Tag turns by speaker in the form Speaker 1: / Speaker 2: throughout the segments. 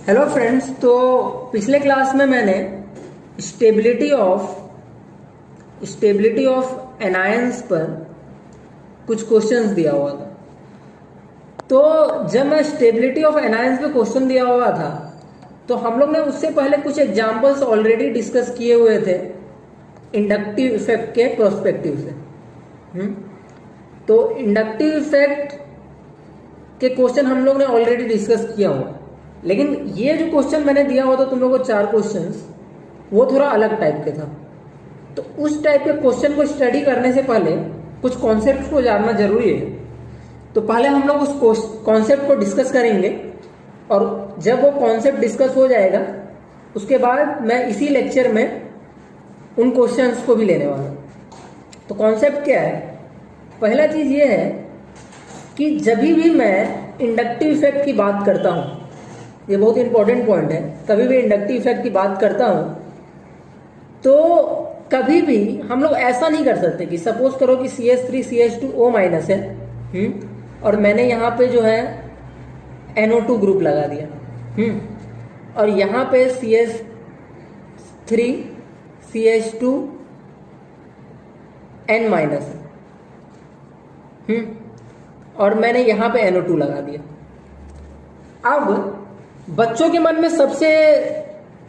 Speaker 1: Hello friends. तो पिछले class में मैंने स्टेबिलिटी ऑफ एनायंस पर कुछ क्वेश्चंस दिया हुआ था। तो जब मैं स्टेबिलिटी ऑफ एनायंस पे क्वेश्चन दिया हुआ था तो हम लोग ने उससे पहले कुछ एग्जांपल्स ऑलरेडी डिस्कस किए हुए थे इंडक्टिव इफेक्ट के प्रोस्पेक्टिव से। तो इंडक्टिव इफेक्ट के क्वेश्चन हम लोग ने ऑलरेडी डिस्कस किया हुआ, लेकिन ये जो क्वेश्चन मैंने दिया हुआ था तुम लोगों को 4 क्वेश्चंस, वो थोड़ा अलग टाइप के था। तो उस टाइप के क्वेश्चन को स्टडी करने से पहले कुछ कॉन्सेप्ट को जानना जरूरी है। तो पहले हम लोग उस कॉन्सेप्ट को डिस्कस करेंगे और जब वो कॉन्सेप्ट डिस्कस हो जाएगा उसके बाद मैं इसी लेक्चर में उन क्वेश्चंस को भी लेने वाला हूं। तो कॉन्सेप्ट क्या है? पहला चीज ये है कि जब भी मैं इंडक्टिव इफेक्ट की बात करता हूं, ये बहुत इंपॉर्टेंट पॉइंट है, कभी भी इंडक्टिव इफेक्ट की बात करता हूं तो कभी भी हम लोग ऐसा नहीं कर सकते कि सपोज करो कि CH3 CH2O- है और मैंने यहां पे जो है NO2 ग्रुप लगा दिया और यहां पे CH3 CH2 N- है और मैंने यहां पे NO2 लगा दिया। अब बच्चों के मन में सबसे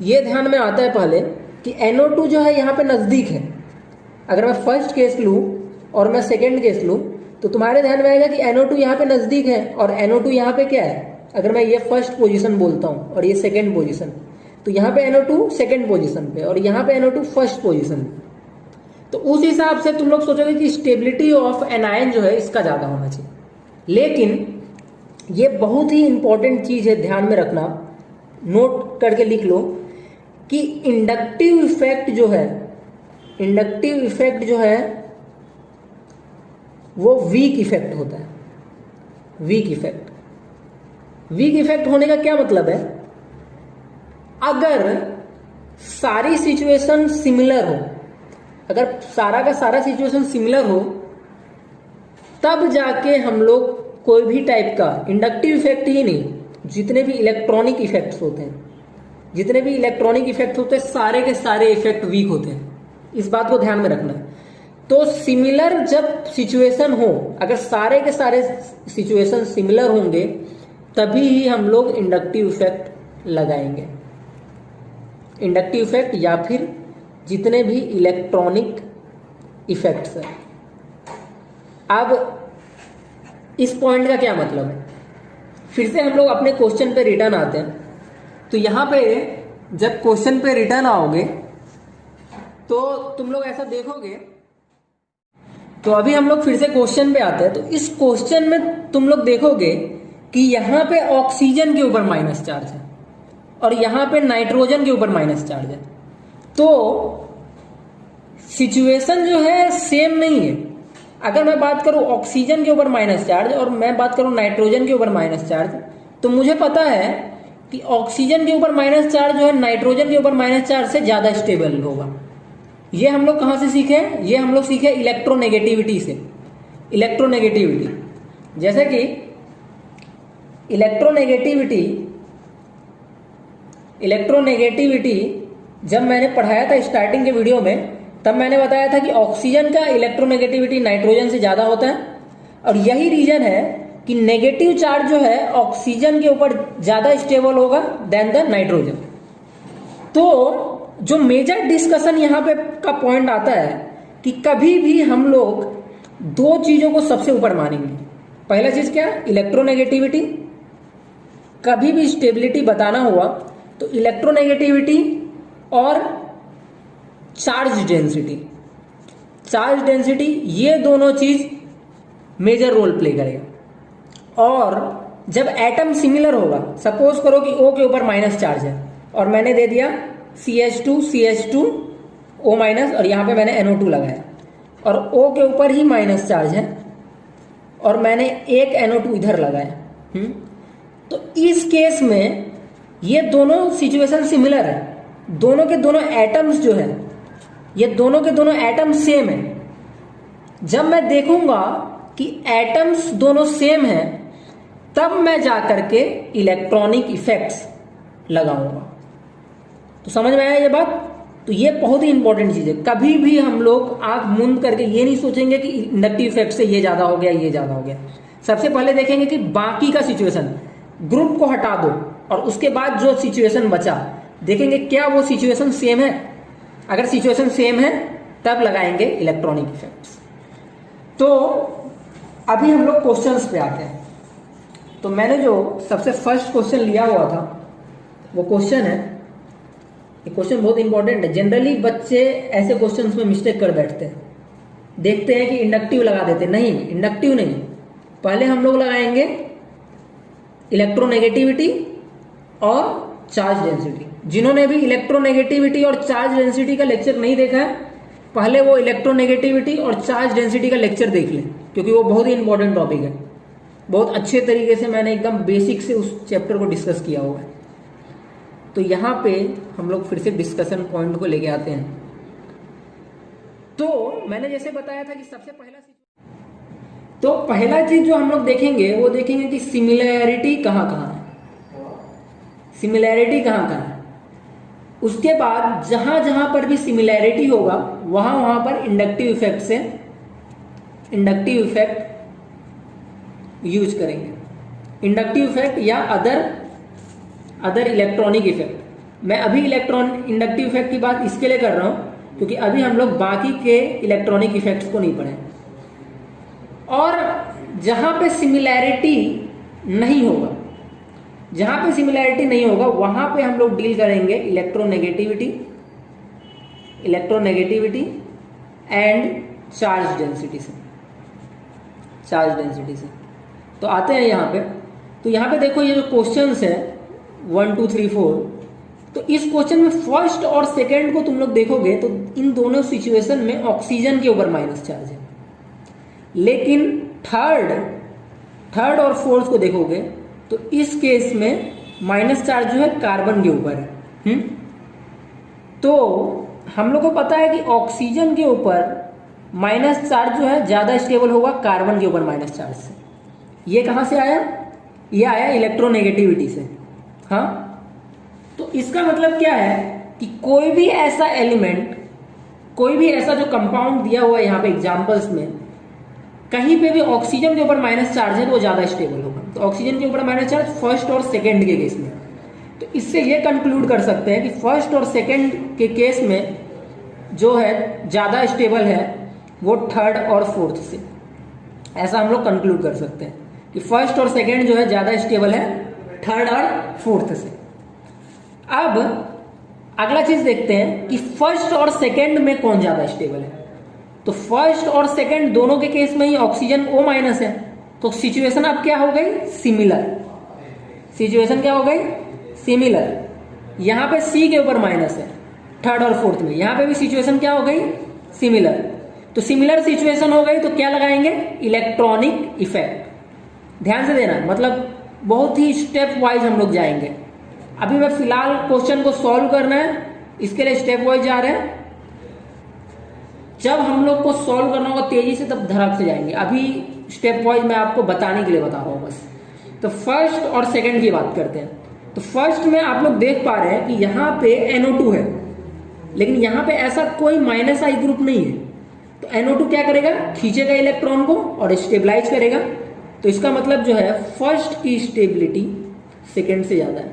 Speaker 1: ये ध्यान में आता है पहले कि NO2 जो है यहाँ पे नजदीक है। अगर मैं फर्स्ट केस लूं और मैं सेकंड केस लूं तो तुम्हारे ध्यान में आएगा कि NO2 यहाँ पे नजदीक है और NO2 यहाँ पे क्या है। अगर मैं ये फर्स्ट पोजीशन बोलता हूं और ये सेकंड पोजीशन, तो यहाँ पे NO2 सेकंड पोजीशन पे और यहाँ पे NO2 फर्स्ट पोजीशन पे। तो उस हिसाब से तुम लोग सोचोगे कि स्टेबिलिटी ऑफ एनायन जो है इसका ज्यादा होना चाहिए, लेकिन ये बहुत ही इंपॉर्टेंट चीज है, ध्यान में रखना, नोट करके लिख लो कि इंडक्टिव इफेक्ट जो है वो वीक इफेक्ट होता है। वीक इफेक्ट होने का क्या मतलब है? अगर सारी सिचुएशन सिमिलर हो, अगर सारा का सारा सिचुएशन सिमिलर हो तब जाके हम लोग कोई भी टाइप का इंडक्टिव इफेक्ट ही नहीं, जितने भी इलेक्ट्रॉनिक इफेक्ट्स होते हैं सारे के सारे इफेक्ट वीक होते हैं। इस बात को ध्यान में रखना है। तो सिमिलर जब सिचुएशन हो, अगर सारे के सारे सिचुएशन सिमिलर होंगे तभी ही हम लोग इंडक्टिव इफेक्ट लगाएंगे। इंडक्टिव इफेक्ट या फिर जितने भी इलेक्ट्रॉनिक इफेक्ट्स हैं। अब इस पॉइंट का क्या मतलब है? फिर से हम लोग अपने क्वेश्चन पे रिटर्न आते हैं। तो यहां पे जब क्वेश्चन पे रिटर्न आओगे तो तुम लोग ऐसा देखोगे। तो अभी हम लोग फिर से क्वेश्चन पे आते हैं। तो इस क्वेश्चन में तुम लोग देखोगे कि यहां पे ऑक्सीजन के ऊपर माइनस चार्ज है और यहां पे नाइट्रोजन के ऊपर माइनस चार्ज है। तो सिचुएशन जो है सेम नहीं है। अगर मैं बात करूं ऑक्सीजन के ऊपर माइनस चार्ज और मैं बात करूं नाइट्रोजन के ऊपर माइनस चार्ज, तो मुझे पता है कि ऑक्सीजन के ऊपर माइनस चार्ज जो है नाइट्रोजन के ऊपर माइनस चार्ज से ज्यादा स्टेबल होगा। ये हम लोग कहां से सीखे? ये हम लोग सीखे इलेक्ट्रोनेगेटिविटी से। इलेक्ट्रोनेगेटिविटी जैसे कि इलेक्ट्रोनेगेटिविटी जब मैंने पढ़ाया था स्टार्टिंग के वीडियो में, तब मैंने बताया था कि ऑक्सीजन का इलेक्ट्रोनेगेटिविटी नाइट्रोजन से ज्यादा होता है और यही रीजन है कि नेगेटिव चार्ज जो है ऑक्सीजन के ऊपर ज्यादा स्टेबल होगा देन द नाइट्रोजन। तो जो मेजर डिस्कशन यहां पे का पॉइंट आता है कि कभी भी हम लोग 2 चीजों को सबसे ऊपर मानेंगे। पहला चीज क्या? इलेक्ट्रोनेगेटिविटी। कभी भी स्टेबिलिटी बताना हुआ तो इलेक्ट्रोनेगेटिविटी और चार्ज डेंसिटी ये दोनों चीज मेजर रोल प्ले करेगा। और जब एटम सिमिलर होगा, सपोज करो कि O के ऊपर माइनस चार्ज है और मैंने दे दिया CH2O- और यहां पे मैंने NO2 लगाया और O के ऊपर ही माइनस चार्ज है और मैंने एक NO2 इधर लगाया। तो इस केस में ये दोनों सिचुएशन सिमिलर है। दोनों के दोनों एटम्स जो है, ये दोनों के दोनों एटम सेम है। जब मैं देखूंगा कि एटम्स दोनों सेम है तब मैं जाकर के इलेक्ट्रॉनिक इफेक्ट्स लगाऊंगा। तो समझ में आया ये बात? तो ये बहुत ही इंपॉर्टेंट चीज है। कभी भी हम लोग आंख मूंद करके ये नहीं सोचेंगे कि इंडक्टिव इफेक्ट से ये ज्यादा हो गया, ये ज्यादा हो गया। सबसे पहले देखेंगे कि बाकी का सिचुएशन, ग्रुप को हटा दो और उसके बाद जो सिचुएशन बचा देखेंगे क्या वो सिचुएशन सेम है। अगर सिचुएशन सेम है तब लगाएंगे इलेक्ट्रॉनिक इफेक्ट्स। तो अभी हम लोग क्वेश्चंस पे आते हैं। तो मैंने जो सबसे फर्स्ट क्वेश्चन लिया हुआ था वो क्वेश्चन है, ये क्वेश्चन बहुत इंपॉर्टेंट है। जनरली बच्चे ऐसे क्वेश्चंस में मिस्टेक कर बैठते हैं, देखते हैं कि इंडक्टिव लगा देते, नहीं इंडक्टिव नहीं, पहले हम लोग लगाएंगे इलेक्ट्रोनेगेटिविटी और चार्ज डेंसिटी। जिन्होंने भी इलेक्ट्रोनेगेटिविटी और चार्ज डेंसिटी का लेक्चर नहीं देखा है, पहले वो इलेक्ट्रोनेगेटिविटी और चार्ज डेंसिटी का लेक्चर देख लें, क्योंकि वो बहुत ही इंपॉर्टेंट टॉपिक है। बहुत अच्छे तरीके से मैंने एकदम बेसिक से उस चैप्टर को डिस्कस किया हुआ है। तो यहाँ पे हम लोग फिर से डिस्कशन पॉइंट को लेके आते हैं। तो मैंने जैसे बताया था कि सबसे पहला चीज जो हम लोग देखेंगे वो देखेंगे कि सिमिलैरिटी कहाँ कहाँ है, सिमिलैरिटी कहाँ कहाँ है। उसके बाद जहां जहां पर भी सिमिलैरिटी होगा वहां वहां पर इंडक्टिव इफेक्ट से इंडक्टिव इफेक्ट यूज करेंगे, इंडक्टिव इफेक्ट या अदर इलेक्ट्रॉनिक इफेक्ट। मैं अभी इंडक्टिव इफेक्ट की बात इसके लिए कर रहा हूं क्योंकि अभी हम लोग बाकी के इलेक्ट्रॉनिक इफेक्ट्स को नहीं पढ़े। और जहां पे सिमिलैरिटी नहीं होगा, जहां पे सिमिलैरिटी नहीं होगा वहां पे हम लोग डील करेंगे इलेक्ट्रोनेगेटिविटी एंड चार्ज डेंसिटी से। तो आते हैं यहाँ पे। तो यहाँ पे देखो ये जो क्वेश्चंस है 1 2 3 4, तो इस क्वेश्चन में फर्स्ट और सेकंड को तुम लोग देखोगे तो इन दोनों सिचुएशन में ऑक्सीजन के ऊपर माइनस चार्ज है, लेकिन थर्ड और फोर्थ को देखोगे तो इस केस में माइनस चार्ज जो है कार्बन के ऊपर है। तो हम लोग को पता है कि ऑक्सीजन के ऊपर माइनस चार्ज जो है ज्यादा स्टेबल होगा कार्बन के ऊपर माइनस चार्ज से। ये कहां से आया? ये आया इलेक्ट्रोनेगेटिविटी से। हाँ, तो इसका मतलब क्या है कि कोई भी ऐसा एलिमेंट, कोई भी ऐसा जो कंपाउंड दिया हुआ है यहाँ पे एग्जांपल्स में, कहीं पे भी ऑक्सीजन के ऊपर माइनस चार्ज है तो वो ज्यादा स्टेबल होगा। तो ऑक्सीजन के ऊपर माइनस चार्ज फर्स्ट और सेकंड के केस में। तो इससे ये कंक्लूड कर सकते हैं कि फर्स्ट और सेकंड के केस में जो है ज्यादा स्टेबल है वो थर्ड और फोर्थ से। ऐसा हम लोग कंक्लूड कर सकते हैं कि फर्स्ट और सेकंड जो है ज्यादा स्टेबल है थर्ड और फोर्थ से। अब अगला चीज देखते हैं कि फर्स्ट और सेकंड में कौन ज्यादा स्टेबल है। तो फर्स्ट और सेकंड दोनों के केस में ही ऑक्सीजन O- है, तो सिचुएशन अब क्या हो गई? सिमिलर। सिचुएशन क्या हो गई? सिमिलर। यहां पे C के ऊपर माइनस है थर्ड और फोर्थ में, यहां पे भी सिचुएशन क्या हो गई? सिमिलर। तो सिमिलर सिचुएशन हो गई तो क्या लगाएंगे? Electronic effect. ध्यान से देना, मतलब बहुत ही स्टेप वाइज हम लोग जाएंगे। अभी मैं फिलहाल क्वेश्चन को सॉल्व करना है, इसके लिए स्टेप वाइज जा रहे हैं। जब हम लोग को सॉल्व करना होगा तेजी से तब धड़क से जाएंगे। अभी स्टेप वाइज मैं आपको बताने के लिए बता रहा हूं बस। तो फर्स्ट और सेकंड की बात करते हैं। तो फर्स्ट में आप लोग देख पा रहे हैं कि यहाँ पे NO2 है, लेकिन यहाँ पे ऐसा कोई माइनस आई ग्रुप नहीं है। तो NO2 क्या करेगा? खींचेगा इलेक्ट्रॉन को और स्टेबलाइज करेगा। तो इसका मतलब जो है फर्स्ट की स्टेबिलिटी सेकेंड से ज्यादा है।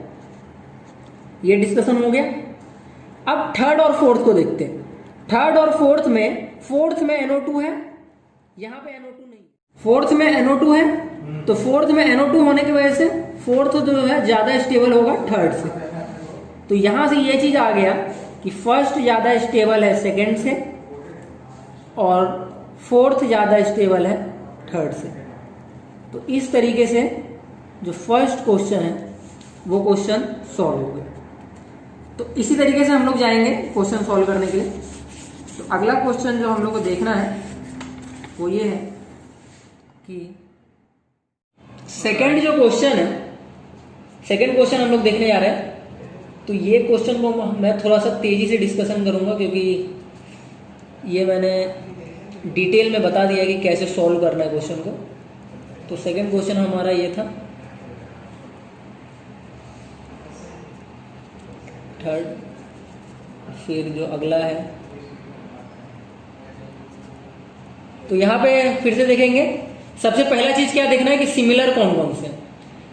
Speaker 1: ये डिस्कशन हो गया। अब थर्ड और फोर्थ को देखते हैं। थर्ड और फोर्थ में NO2 है, यहां पे NO2 नहीं। फोर्थ में NO2 है, तो फोर्थ में NO2 होने की वजह से फोर्थ जो है ज्यादा स्टेबल होगा थर्ड से। तो यहां से ये चीज आ गया कि फर्स्ट ज्यादा स्टेबल है सेकंड से और फोर्थ ज्यादा स्टेबल है थर्ड से। तो इस तरीके से जो फर्स्ट क्वेश्चन है वो क्वेश्चन सॉल्व हो गया। तो इसी तरीके से हम लोग जाएंगे क्वेश्चन सॉल्व करने के लिए। तो अगला क्वेश्चन जो हम लोग को देखना है वो ये है कि सेकंड जो क्वेश्चन है, सेकंड क्वेश्चन हम लोग देखने जा रहे हैं। तो ये क्वेश्चन को मैं थोड़ा सा तेजी से डिस्कशन करूंगा क्योंकि ये मैंने डिटेल में बता दिया कि कैसे सॉल्व करना है क्वेश्चन को। तो सेकंड क्वेश्चन हमारा ये था थर्ड, फिर जो अगला है, तो यहाँ पे फिर से देखेंगे। सबसे पहला चीज क्या देखना है कि सिमिलर कौन कौन से हैं।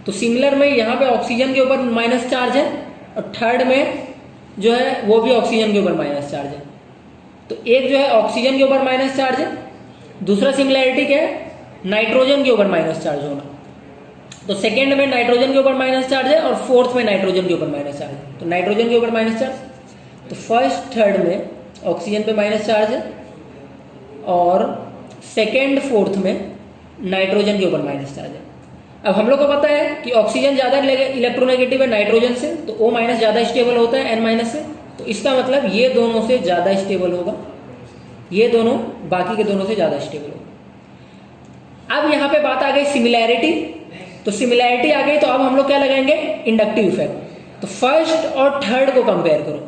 Speaker 1: तो सिमिलर में यहाँ पे ऑक्सीजन के ऊपर माइनस चार्ज है, और थर्ड में जो है वो भी ऑक्सीजन के ऊपर माइनस चार्ज है। तो एक जो है ऑक्सीजन के ऊपर माइनस चार्ज है, दूसरा सिमिलैरिटी क्या है, नाइट्रोजन के ऊपर माइनस चार्ज होना। तो सेकेंड में नाइट्रोजन के ऊपर माइनस चार्ज है, और फोर्थ में नाइट्रोजन के ऊपर माइनस चार्ज है। तो नाइट्रोजन के ऊपर माइनस चार्ज, तो फर्स्ट थर्ड में ऑक्सीजन पे माइनस चार्ज है, और सेकेंड फोर्थ में नाइट्रोजन के ऊपर माइनस चार्ज है। अब हम लोग को पता है कि ऑक्सीजन ज्यादा इलेक्ट्रोनेगेटिव है नाइट्रोजन से, तो O माइनस ज्यादा स्टेबल होता है N माइनस से। तो इसका मतलब ये दोनों से ज्यादा स्टेबल होगा, ये दोनों बाकी के दोनों से ज्यादा स्टेबल होगा। अब यहाँ पे बात आ गई सिमिलैरिटी। तो सिमिलैरिटी आ गई, तो अब हम लोग क्या लगाएंगे, इंडक्टिव इफेक्ट। तो फर्स्ट और थर्ड को कंपेयर करो।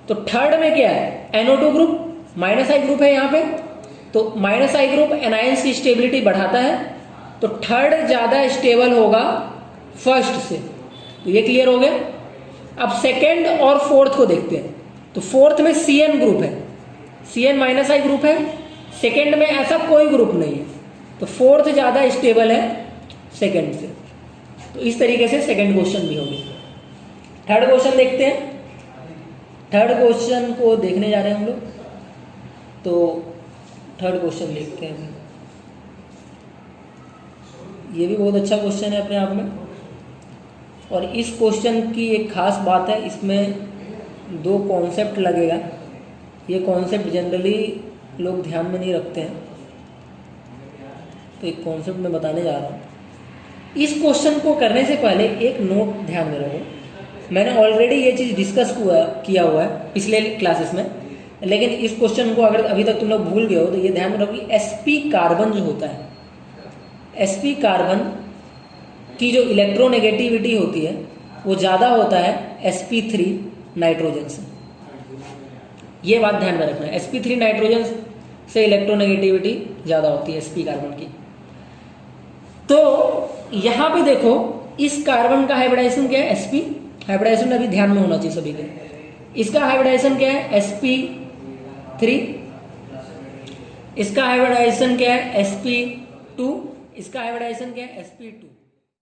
Speaker 1: तो थर्ड में क्या है, NO2 ग्रुप, माइनस आई ग्रुप है यहाँ पे। तो माइनस आई ग्रुप एनायंस की स्टेबिलिटी बढ़ाता है, तो थर्ड ज्यादा स्टेबल होगा फर्स्ट से। तो ये क्लियर हो गया। अब सेकेंड और फोर्थ को देखते हैं। तो फोर्थ में CN ग्रुप है, CN माइनस आई ग्रुप है, सेकेंड में ऐसा कोई ग्रुप नहीं है, तो फोर्थ ज्यादा स्टेबल है सेकेंड से। तो इस तरीके से सेकेंड क्वेश्चन भी हो गया। थर्ड क्वेश्चन देखते हैं। थर्ड क्वेश्चन को देखने जा रहे हैं हम लोग। तो थर्ड क्वेश्चन देखते हैं। ये भी बहुत अच्छा क्वेश्चन है अपने आप में, और इस क्वेश्चन की एक खास बात है, इसमें दो कॉन्सेप्ट लगेगा। ये कॉन्सेप्ट जनरली लोग ध्यान में नहीं रखते हैं, तो एक कॉन्सेप्ट मैं बताने जा रहा हूँ। इस क्वेश्चन को करने से पहले एक नोट ध्यान में रखो। मैंने ऑलरेडी ये चीज़ डिस्कस किया हुआ है पिछले क्लासेस में, लेकिन इस क्वेश्चन को अगर अभी तक तुम लोग भूल गए हो तो ये ध्यान में रखो कि sp कार्बन जो होता है, sp कार्बन की जो इलेक्ट्रोनेगेटिविटी होती है वो ज़्यादा होता है sp3 नाइट्रोजन से। ये बात ध्यान में रखना है, sp3 नाइट्रोजन से इलेक्ट्रोनेगेटिविटी ज़्यादा होती है sp कार्बन की। तो यहाँ पे देखो, इस कार्बन का हाइब्रिडाइजेशन क्या है, sp। हाइब्रिडाइजेशन अभी ध्यान में होना चाहिए सभी के। इसका हाइब्रिडाइजेशन क्या है, sp3। इसका हाइब्रिडाइजेशन क्या है, sp2। इसका हाइब्रिडाइजेशन क्या है, sp2।